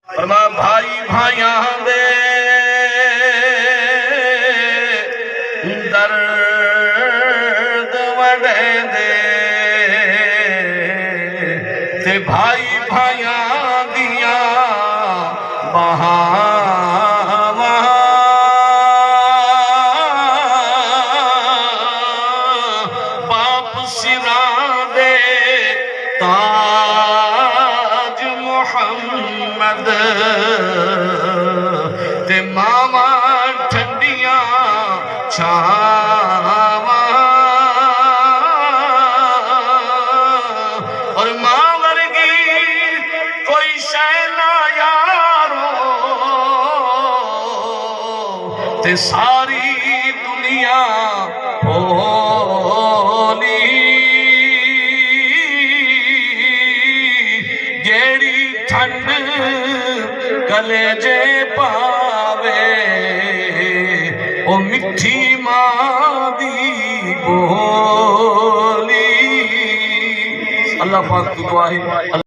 फरमा भाई भाइयां दे दर्द वड़े दे ते भाई भाइयां दिया बहावा बाप सिरा दे ताज मुहम्मद ते मामा ठंडियां छावा और मां वर्गी कोई शै ना यारो ते सारी दुनिया होली जेड़ी ठंड कलेजे पावे ओ मिठी मां दी बोली। अल्लाह पाक की दुआ है।